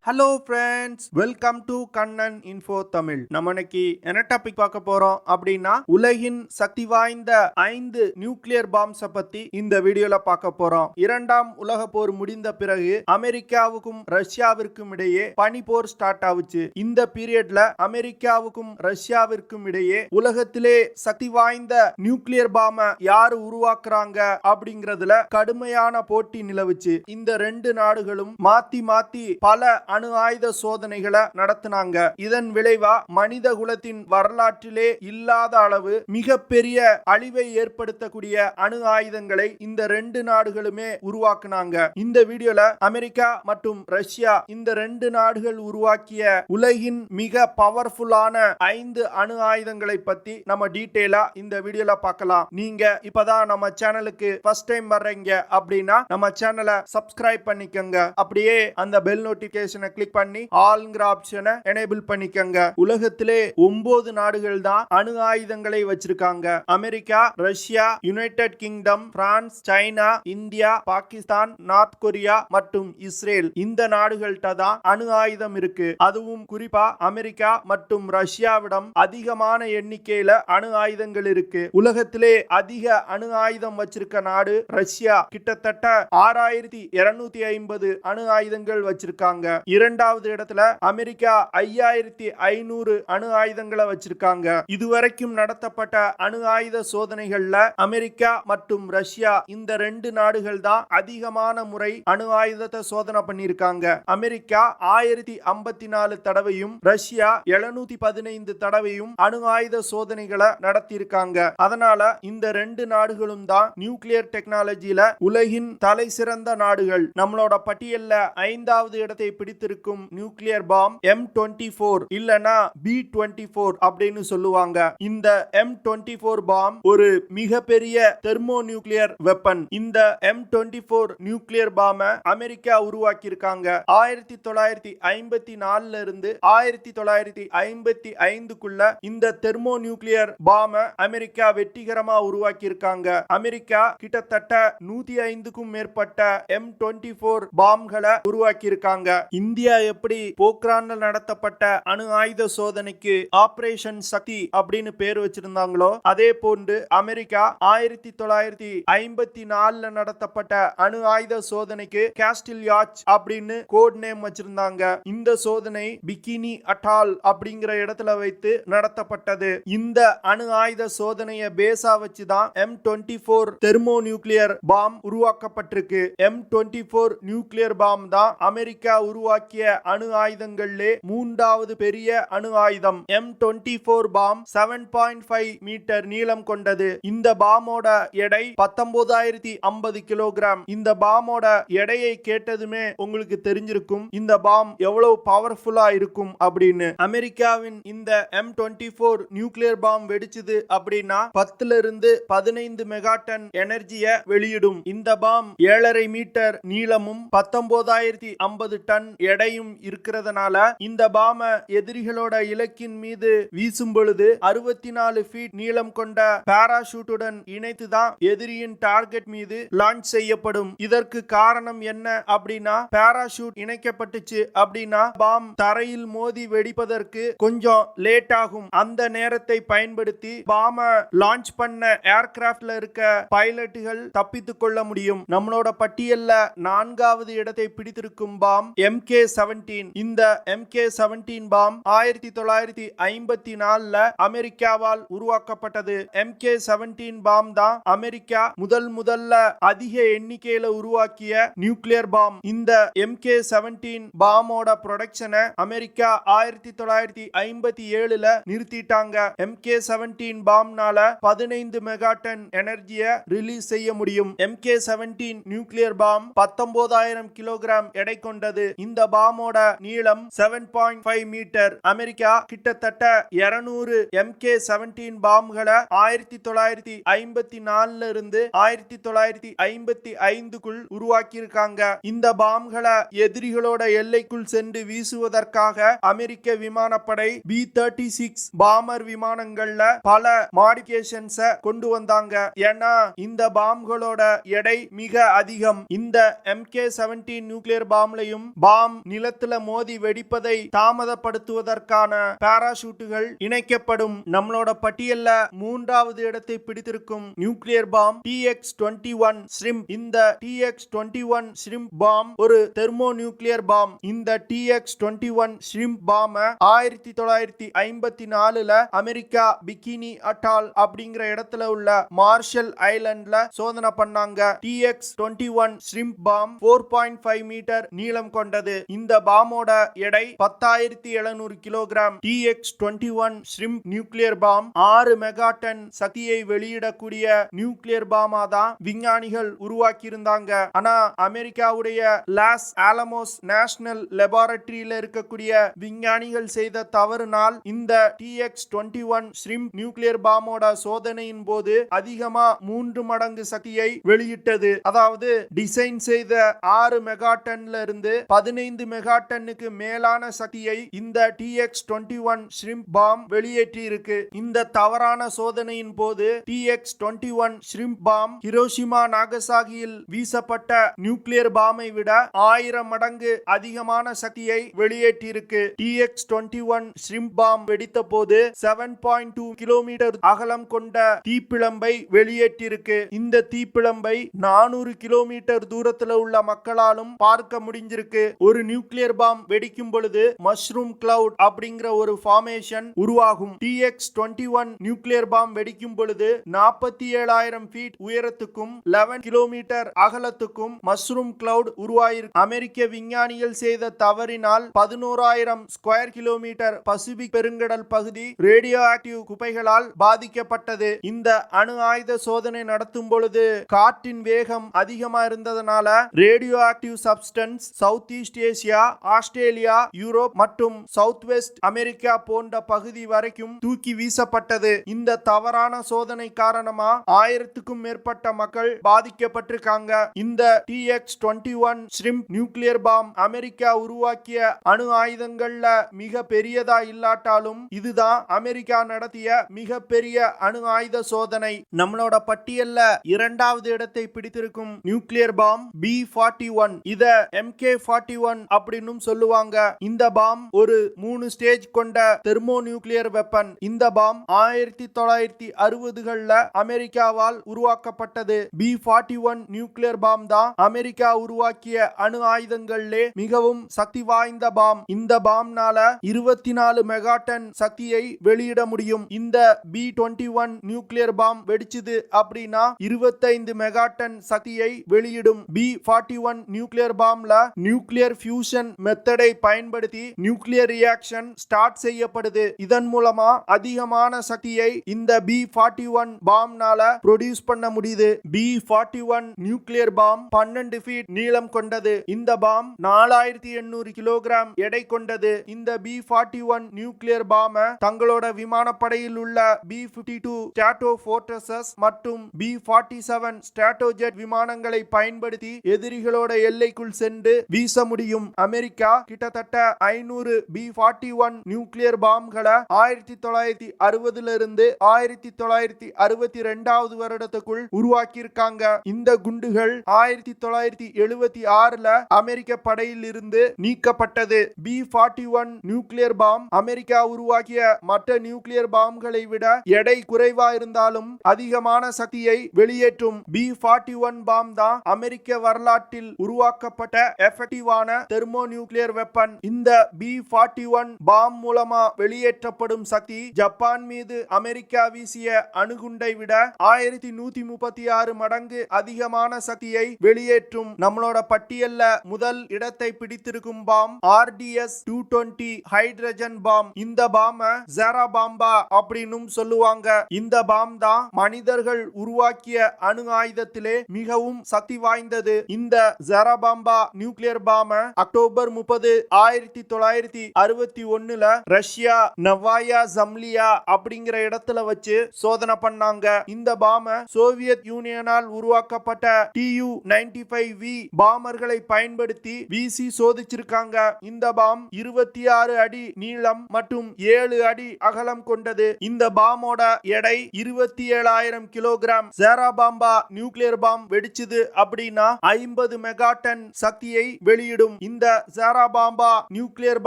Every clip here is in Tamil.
Hello friends, welcome to Kannan info Tamil. நம்ம இன்னைக்கு என்ன டாபிக் பார்க்க போறோம் அப்படின்னா, உலகின் சக்தி வாய்ந்த 5 நியூக்ளியர் பாம்ஸ பத்தி இந்த வீடியோல பார்க்க போறோம். இரண்டாம் உலக போர் முடிந்த பிறகு அமெரிக்காவுக்கும் ரஷ்யாவிற்கும் இடையே பனிப்போர் ஸ்டார்ட் ஆகுச்சு. இந்த பீரியட்ல அமெரிக்காவுக்கும் ரஷ்யாவிற்கும் இடையே உலகத்திலே சக்தி வாய்ந்த நியூக்ளியர் பாம யாரு உருவாக்குறாங்க அப்படிங்கறதுல கடுமையான போட்டி நிலவுச்சு. இந்த ரெண்டு நாடுகளும் மாத்தி மாத்தி பல அணு ஆயுத சோதனைகளை நடத்தினாங்க. இதன் விளைவா மனித குலத்தின் வரலாற்றிலே இல்லாத அளவு மிகப்பெரிய அழிவை ஏற்படுத்தக்கூடிய அணு ஆயுதங்களை இந்த ரெண்டு நாடுகளுமே உருவாக்குனாங்க. இந்த வீடியோல அமெரிக்கா மற்றும் ரஷ்யா இந்த ரெண்டு நாடுகள் உருவாக்கிய உலகின் மிக பவர்ஃபுல்லான 5 அணு ஆயுதங்களை பத்தி நம்ம டீடைலா இந்த வீடியோல பார்க்கலாம். நீங்க இப்பதான் நம்ம சேனலுக்கு ஃபர்ஸ்ட் டைம் வர்றீங்க அப்படின்னா நம்ம சேனலை சப்ஸ்கிரைப் பண்ணிக்கங்க. அப்படியே அந்த பெல் நோட்டிபிகேஷன் கிளிக் பண்ணி ஆல்ங்கிற ஆப்ஷனை எனேபிள் பண்ணிக்கங்க. உலகத்திலே 9 நாடுகள் தான் அணு ஆயுதங்களை வச்சிருக்காங்க. America, Russia, United kingdom, France, China, India, Pakistan, north Korea மற்றும் இஸ்ரேல். இந்த நாடுகள்கிட்ட தான் அணு ஆயுதம் இருக்கு. அதுவும் குறிப்பா அமெரிக்கா மற்றும் ரஷ்யாவிடம் அதிகமான எண்ணிக்கையில அணு ஆயுதங்கள் இருக்கு. உலகத்திலே அதிக அணு ஆயுதம் வச்சிருக்க நாடு ரஷ்யா. கிட்டத்தட்ட 6250 அணு ஆயுதங்கள் வச்சிருக்காங்க. இரண்டாவது இடத்துல அமெரிக்கா 5500 அணு ஆயுதங்களை வச்சிருக்காங்க. இதுவரைக்கும் நடத்தப்பட்ட அணு ஆயுத சோதனைகள்ல அமெரிக்கா மற்றும் ரஷ்யா இந்த ரெண்டு நாடுகள் தான் அதிகமான முறை அணு ஆயுதத்தை சோதனை பண்ணிருக்காங்க. அமெரிக்கா 1054 தடவையும் ரஷ்யா 715 தடவையும் அணு ஆயுத சோதனைகளை நடத்தியிருக்காங்க. அதனால இந்த ரெண்டு நாடுகளும் தான் நியூக்ளியர் டெக்னாலஜில உலகின் தலை சிறந்த நாடுகள். நம்மளோட பட்டியல்ல 5வது இடத்தை பிடித்திருக்கும் நியூக்ளியர் பாம் M24 இல்லனா B24 அப்படின்னு சொல்லுவாங்க. இந்த M24 பாம் ஒரு மிகப்பெரிய தெர்மோ நியூக்ளியர் வெப்பன். இந்த M24 நியூக்ளியர் பாம அமெரிக்கா உருவாக்கி இருக்காங்க. 1954ல இருந்து 1955க்குள்ள இந்த தெர்மோ நியூக்ளியர் பாம அமெரிக்கா வெற்றிகரமா உருவாக்கி இருக்காங்க. அமெரிக்கா கிட்டத்தட்ட 105க்கும் மேற்பட்ட M24 பாம்களை உருவாக்கி இருக்காங்க. இந்தியா எப்படி போக்ரான்ல நடத்தப்பட்ட அணு ஆயுத சோதனைக்கு ஆபரேஷன் சக்தி அப்படின்னு பேர் வச்சிருந்தாங்களோ, அதே போன்று அமெரிக்கா 1954ல நடத்தப்பட்ட அணு ஆயுத சோதனைக்கு கேஸ்டில் யாச் அப்படின்னு கோட் நேம் வச்சிருந்தாங்க. இந்த சோதனை பிகினி அட்டால் அப்படிங்கிற இடத்துல வைத்து நடத்தப்பட்டது. இந்த அணு ஆயுத சோதனையை பேஸா வச்சுதான் M24 தெர்மோ நியூக்ளியர் பாம் உருவாக்கப்பட்டிருக்கு. M24 நியூக்ளியர் பாம் தான் அமெரிக்கா உருவாக்கிய அணு ஆயுதங்களிலே 3வது பெரிய அணு ஆயுதம். M24 பாம் 7.5 மீட்டர் நீளம் கொண்டது. இந்த பாமோட எடை 19050 கிலோகிராம். இந்த பாமோட எடையை கேட்டதுமே உங்களுக்கு தெரிஞ்சிருக்கும் இந்த பாம் எவ்வளவு பவர்ஃபுல்லா இருக்கும் அப்படின்னு. அமெரிக்காவின் இந்த M24 நியூக்ளியர் பாம் வெடிச்சது அப்படின்னா 10ல இருந்து 15 மெகாடன் எனர்ஜியை வெளியிடும். இந்த பாம் 7.5 மீட்டர் நீளமும் 19050 டன் எடையும் இருக்கிறதுனால இந்த பாம எதிரிகளோட இலக்கின் மீது வீசும் பொழுது 64 ஃபீட் நீளம் கொண்ட பாராசூட்டுடன் இணைத்துதான் எதிரியின் டார்கெட் மீது லான்ச் செய்யப்படும். இதற்கு காரணம் என்ன அப்படின்னா, பாராசூட் இணைக்கப்பட்டுச்சு அப்படின்னா பாம் தரையில் மோதி வெடிப்பதற்கு கொஞ்சம் லேட் ஆகும். அந்த நேரத்தை பயன்படுத்தி பாம லான்ச் பண்ண ஏர்கிராப்ட்ல இருக்க பைலட்டுகள் தப்பித்துக் கொள்ள முடியும். நம்மளோட பட்டியல்ல 4வது இடத்தை பிடித்திருக்கும் பாம் MK17. இந்த MK17 பாம் 1954ல அமெரிக்காவால் உருவாக்கப்பட்டது. MK17 பாம் தான் அமெரிக்கா முதல்ல அதிக எண்ணிக்கையில உருவாக்கிய நியூக்ளியர் பாம். இந்த MK17 பாமோட ப்ரொடக்ஷனை அமெரிக்கா 1957ல நிறுத்திட்டாங்க. MK17 பாம்னால 15 மெகாடன் எனர்ஜியை ரிலீஸ் செய்ய முடியும். MK17 நியூக்ளியர் பாம் 19000 கிலோகிராம் எடை கொண்டது. இந்த பாமோட நீளம் 7.5 மீட்டர். அமெரிக்கா கிட்டத்தட்ட 200 MK17 பாம்களை 1954ல இருந்து 1955க்குள் உருவாக்கி இருக்காங்க. இந்த பாம்களை எதிரிகளோட எல்லைக்குள் சென்று வீசுவதற்காக அமெரிக்க விமானப்படை B-36 பாமர் விமானங்கள்ல பல மாடிஃபிகேஷன்ஸ் கொண்டு வந்தாங்க. ஏன்னா இந்த பாம்களோட எடை மிக அதிகம். இந்த MK17 நியூக்ளியர் பாம்லையும் பாம் நிலத்துல மோதி வெடிப்பதை தாமதப்படுத்துவதற்கான பாராசூட்டுகள் இணைக்கப்படும். நம்மளோட பட்டியல்ல 3வது இடத்தை பிடித்திருக்கும் நியூக்ளியர் பாம் TX-21 ஷ்ரிம்ப். இந்த TX-21 ஷ்ரிம்ப் பாம் ஒரு தெர்மோ நியூக்ளியர் பாம். இந்த TX-21 ஷ்ரிம்ப் பாம் 1954ல அமெரிக்கா பிகினி அட்டால் அப்படிங்கிற இடத்துல உள்ள மார்ஷல் ஐலண்ட்ல சோதனை பண்ணாங்க. TX-21 ஷ்ரிம்ப் பாம் 4.5 மீட்டர் நீளம் கொண்டது. இந்த பாமோட எடை 10,700 kilogram. TX-21 shrimp nuclear bomb 6 megaton சக்தியை வெளியிடக்கூடிய நியூக்ளியர் பாமா தான் விஞ்ஞானிகள் உருவாக்கி இருந்தாங்க. ஆனா அமெரிக்காவுடைய லாஸ் ஆலமோஸ் நேஷனல் லெபார்டரியில இருக்கக்கூடிய விஞ்ஞானிகள் செய்த தவறுனால் இந்த TX-21 ஷ்ரிம்ப் நியூக்ளியர் பாமோட சோதனையின் போது அதிகமா 3 மடங்கு சக்தியை வெளியிட்டது. அதாவது டிசைன் செய்த 6 மெகாடன்ல இருந்து 15 மெகாடனுக்கு மேலான சக்தியை இந்த TX-21 ஷ்ரிம்ப் பாம் வெளியேற்றி இருக்கு. இந்த தவறான சோதனையின் போது TX-21 ஷ்ரிம்ப் பாம் ஹிரோஷிமா நாகசாகியில் வீசப்பட்ட நியூக்ளியர் பாமை விட 1000 மடங்கு அதிகமான சக்தியை வெளியேற்றியிருக்கு. TX-21 ஷ்ரிம்ப் பாம் வெடித்த போது 7.2 கிலோமீட்டர் அகலம் கொண்ட தீப்பிழம்பை வெளியேற்றியிருக்கு. இந்த தீப்பிழம்பை 400 கிலோமீட்டர் தூரத்தில் உள்ள மக்களாலும் பார்க்க முடிஞ்சிருக்கு. ஒரு நியூக்ளியர் பாம் வெடிக்கும் பொழுது மஷ்ரூம் கிளவுட் அப்படிங்கிற ஒரு ஃபார்மேஷன் உருவாகும். TX-21 நியூக்ளியர் பாம் வெடிக்கும் பொழுது 47,000 ஃபீட் உயரத்துக்கும் 11 கிலோமீட்டர் அகலத்துக்கும் மஷ்ரூம் கிளவுட் உருவாயிருக்கு. அமெரிக்க விஞ்ஞானிகள் செய்த தவறினால் 11,000 ஸ்கொயர் கிலோமீட்டர் பசிபிக் பெருங்கடல் பகுதி ரேடியோ ஆக்டிவ் குப்பைகளால் பாதிக்கப்பட்டது. இந்த அணு ஆயுத சோதனை நடத்தும் பொழுது காற்றின் வேகம் அதிகமா இருந்ததனால radio active substance south east Asia, Australia, Europe மற்றும் சவுத் வெஸ்ட் அமெரிக்கா போன்ற பகுதி வரைக்கும் தூக்கி வீசப்பட்டது. இந்த தவறான சோதனை காரணமா 1000க்கும் மேற்பட்ட மக்கள் பாதிக்கப்பட்டிருக்காங்க. இந்த TX-21 shrimp nuclear bomb America உருவாக்கிய அணு ஆயுதங்கள்ல மிக பெரியதா இல்லாட்டாலும் இதுதான் அமெரிக்கா நடத்திய மிக பெரிய அணு ஆயுத சோதனை. நம்மளோட பட்டியல்ல 2வது இடத்தை பிடித்திருக்கும் நியூக்ளியர் பாம் B-41. இத MK-41 அப்படின்னு சொல்லுவாங்க. இந்த பாம் ஒரு 3 ஸ்டேஜ் கொண்ட தெர்மோ நியூக்ளியர் வெப்பன். இந்த பாம் 1960கள்ல அமெரிக்காவால் உருவாக்கப்பட்டது. B-41 நியூக்ளியர் பாம் தான் அமெரிக்கா உருவாக்கிய அணு ஆயுதங்களிலே மிகவும் சக்தி வாய்ந்த பாம். இந்த பாம்னால 24 மெகாடன் சக்தியை வெளியிட முடியும். இந்த B-21 நியூக்ளியர் பாம் வெடிச்சது அப்படின்னா 25 மெகாடன் சக்தியை வெளியிடும். B-41 நியூக்ளியர் பாம்ல நியூக்ளியர் ஃபியூஷன் மெத்தடை பயன்படுத்தி நியூக்ளியர் ரியாக்ஷன் ஸ்டார்ட் செய்யப்படுது. இதன் மூலமா அதிகமான சக்தியை இந்த B-41 பாம்னால ப்ரொடியூஸ் பண்ண முடியுது. B-41 நியூக்ளியர் பாம் 12 ஃபீட் நீளம் கொண்டது. இந்த பாம் 4,800 கிலோகிராம் எடை கொண்டது. இந்த B-41 நியூக்ளியர் பாம் தங்களோட விமானப்படையில் உள்ள B-52 ஸ்ட்ராட்டோ ஃபோர்ட்ரஸஸ் மற்றும் B-47 ஸ்ட்ராட்டோஜெட் விமானங்களை பயன்படுத்தி எதிரிகளோட எல்லைக்குள் சென்று வீச முடியும். அமெரிக்கா கிட்டத்தட்ட 500 B-41 நியூக்ளியர் பாம்களை 1960 இருந்து 1962 வருடத்துக்குள் உருவாக்கி இருக்காங்க. இந்த குண்டுகள் 1976ல அமெரிக்க படையில் இருந்து நீக்கப்பட்டது. B-41 நியூக்ளியர் பாம் அமெரிக்கா உருவாக்கிய மற்ற நியூக்ளியர் பாம்களை விட எடை குறைவா இருந்தாலும் அதிகமான சக்தியை வெளியேற்றும். B-41 பாம் தான் அமெரிக்க வரலாற்றில் உருவாக்கப்பட்ட எஃபெக்டிவான தெர்மோ நியூக்ளியர் வெப்பன். இந்த B-41 பாம் மூலமா வெளியேற்றப்படும் சக்தி ஜப்பான் மீது அமெரிக்கா வீசிய அணுகுண்டை விட 1136 மடங்கு அதிகமான சக்தியை வெளியேற்றும். நம்மளோட பட்டியல்ல முதல் இடத்தை பிடித்திருக்கும் பாம் RDS-220 ஹைட்ரஜன் பாம். இந்த பாம் ஜெரா பாம்பா அப்படின்னு சொல்லுவாங்க. இந்த பாம் தான் மனிதர்கள் உருவாக்கிய அணு ஆயுதத்திலே மிகவும் சக்தி வாய்ந்தது. இந்த ஜெரா பாம்பா நியூக்ளியர் பாம் அக்டோபர் 30, 1961ல ரஷ்யா நவாயா ஜம்லியா அப்படிங்கிற இடத்துல வச்சு சோதனை பண்ணாங்க. இந்த பாம் சோவியத் யூனியனால் உருவாக்கப்பட்ட Tu-95V பாமர்களை பயன்படுத்தி வீசி சோதிச்சிருக்காங்க. இந்த பாம் 26 அடி நீளம் மற்றும் 7 அடி அகலம் கொண்டது. இந்த பாமோட எடை 27,000 கிலோகிராம். ஜெரா பாம்பா நியூக்ளியர் பாம் வெடிச்சது அப்படின்னா 50 மெகாடன் சக்தியை வெளியிடும். இந்த ஜாராபாம்பா நியூக்ளியர்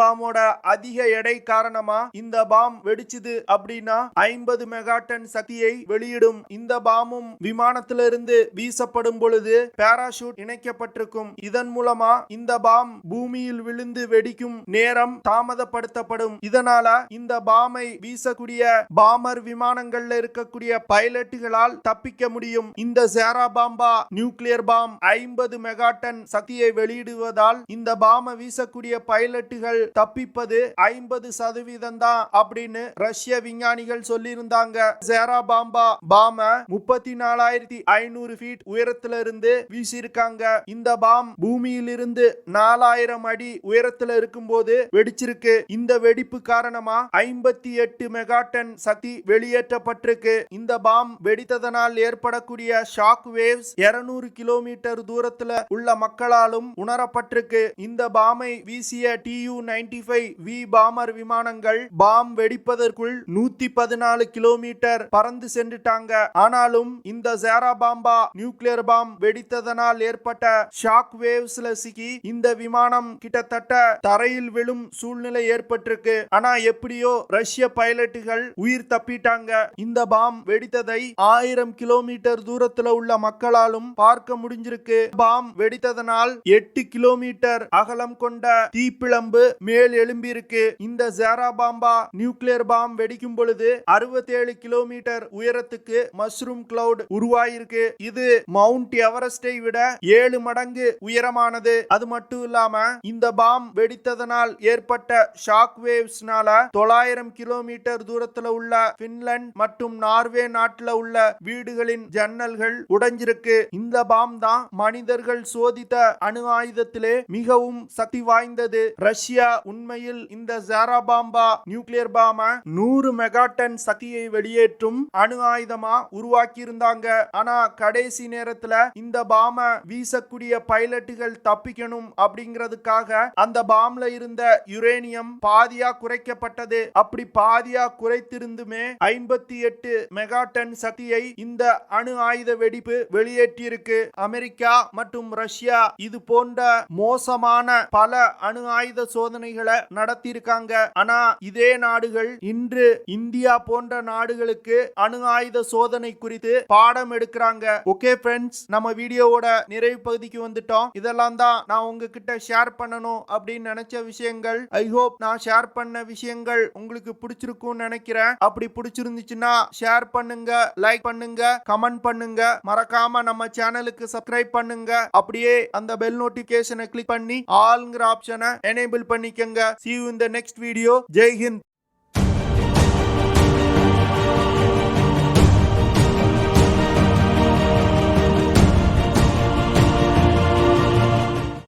பாமோட அதிக எடை காரணமா இந்த பாம் வெடிச்சது அப்படின்னா 50 மெகாடன் சக்தியை வெளியிடும். இந்த பாமும் விமானத்திலிருந்து வீசப்படும் பொழுது பாராசூட் இணைக்கப்பட்டிருக்கும். இதன் மூலமா இந்த பாம் பூமியில் விழுந்து வெடிக்கும் நேரம் தாமதப்படுத்தப்படும். இதனால இந்த பாமை வீசக்கூடிய பாமர் விமானங்கள்ல இருக்கக்கூடிய பைலட்டுகளால் தப்பிக்க முடியும். இந்த ஜாராபாம்பா நியூக்ளியர் பாம் 50 மெகாடன் சக்தியை வெளியிடுவதால் இந்த பாமை வீசக்கூடிய பைலட்டுகள் தப்பிப்பது 50% தான் அப்படின்னு ரஷ்ய விஞ்ஞானிகள் சொல்லியிருந்தாங்க. ஜாராபாம்பா பாம 34,500 ஃபீட் உயரத்திலிருந்து வீசியிருக்காங்க. இந்த பாம் பூமியில் இருந்து 4000 அடி உயரத்தில் இருக்கும்போது வெடிச்சிருக்கு. இந்த வெடிப்பு காரணமா 58 மெகாடன் சக்தி வெளியேற்றப்பட்டிருக்கு. இந்த பாம் வெடித்ததனால் ஏற்படக்கூடிய ஷாக் வேவ்ஸ் 200 கிலோமீட்டர் தூரத்துல உள்ள மக்களாலும் உணரப்பட்டிருக்கு. இந்த பாமை வீசிய Tu-95V பாமர் விமானங்கள் பாம் வெடிப்பதற்குள் 114 கிலோமீட்டர் பறந்து சென்றுட்டாங்க. ஆனாலும் இந்த ஜாராபாம்பா நியூக்ளியர் பாம் வெடித்ததனால் ஏற்பட்ட ஷாக் வேவ்ஸ்ல சிக்கி இந்த விமானம் கிட்டத்தட்ட தரையில் விழும் சூழ்நிலை ஏற்பட்டிருக்கு. ஆனா எப்படியோ ரஷ்ய பைலட்டுகள் உயிர் தப்பிட்டாங்க. இந்த பாம் வெடித்ததை 1000 கிலோமீட்டர் தூரத்துல உள்ள மக்களாலும் பார்க்க முடிஞ்சிருக்கு. பாம் வெடித்ததனால் 8 கிலோமீட்டர் அகலம் கொண்ட தீப்பிழம்பு மேல் எழும்பி இருக்கு. இந்த ஜாராபாம்பா நியூக்ளியர் பாம் வெடிக்கும் பொழுது 67 கிலோமீட்டர் உயரத்துக்கு மஷ்ரூம் கிளவுட் உருவாயிருக்கு. இது மவுண்ட் எவரெஸ்டை விட 7 மடங்கு உயரமானது. அது மட்டும் இல்லாம இந்த பாம் வெடித்ததனால் ஏற்பட்ட ஷாக் வேவ்ஸ்னால 900 கிலோமீட்டர் தூரத்துல உள்ள பின்லாந்து மற்றும் நார்வே நாட்டுல உள்ள வீடுகளின் ஜன்னல்கள் உடைஞ்சிருக்கு. இந்த பாம் தான் மனிதர்கள் சோதித்த அணு ஆயுதத்திலே மிகவும் சக்தி வாய்ந்தது. ரஷ்யா உண்மையில் இந்த ஜாராபாம்பா நியூக்ளியர் பாம 100 மெகாடன் சக்தியை வெளியேற்றும் அணு ஆயுதமா உருவாக்கி இருந்தாங்க. ஆனா கடைசி நேரத்துல இந்த பாம வீசக்கூடிய பைலட்டுகள் தப்பிக்கணும் அப்படிங்கிறதுக்காக அந்த பாம்ல இருந்த யுரேனியம் பாதியா குறைக்கப்பட்டது. அப்படி பாதியா குறைத்திருந்துமே 58 மெகாடன் சக்தியை இந்த அணு ஆயுத வெடிப்பு வெளியேற்றியிருக்கு. அமெரிக்கா மற்றும் ரஷ்யா இது போன்ற மோசமான பல அணு ஆயுத சோதனைகளை நடத்தியிருக்காங்க. ஆனா இதே நாடுகள் இன்று இந்தியா போன்ற நாடுகளுக்கு அணு ஆயுத சோதனை குறித்து பாடம் எடுக்கிறாங்க. ஓகே ஃப்ரெண்ட்ஸ், நம்ம வீடியோவோட நிறைவு பகுதிக்கு வந்துட்டோம். இதெல்லாம் தான் நான் உங்ககிட்ட ஷேர் பண்ணணும் அப்படின்னு நினைச்ச விஷயங்கள். ஐ ஹோப் நான் ஷேர் பண்ண விஷயங்கள் உங்களுக்கு பிடிச்சிருக்கும்னு நினைக்கிறேன். அப்படி பிடிச்சிருந்துச்சுன்னா ஷேர் பண்ணுங்க, லைக் பண்ணுங்க, கமெண்ட் பண்ணுங்க. மறக்காம நம்ம சேனலுக்கு சப்ஸ்கிரைப் பண்ணுங்க. அப்படியே அந்த பெல் நோட்டிபிகேஷனை கிளிக் பண்ணி ஆல்ங்கிற ஆப்ஷனை எனேபிள் பண்ணிக்கங்க. See you in the next video. Jai Hind.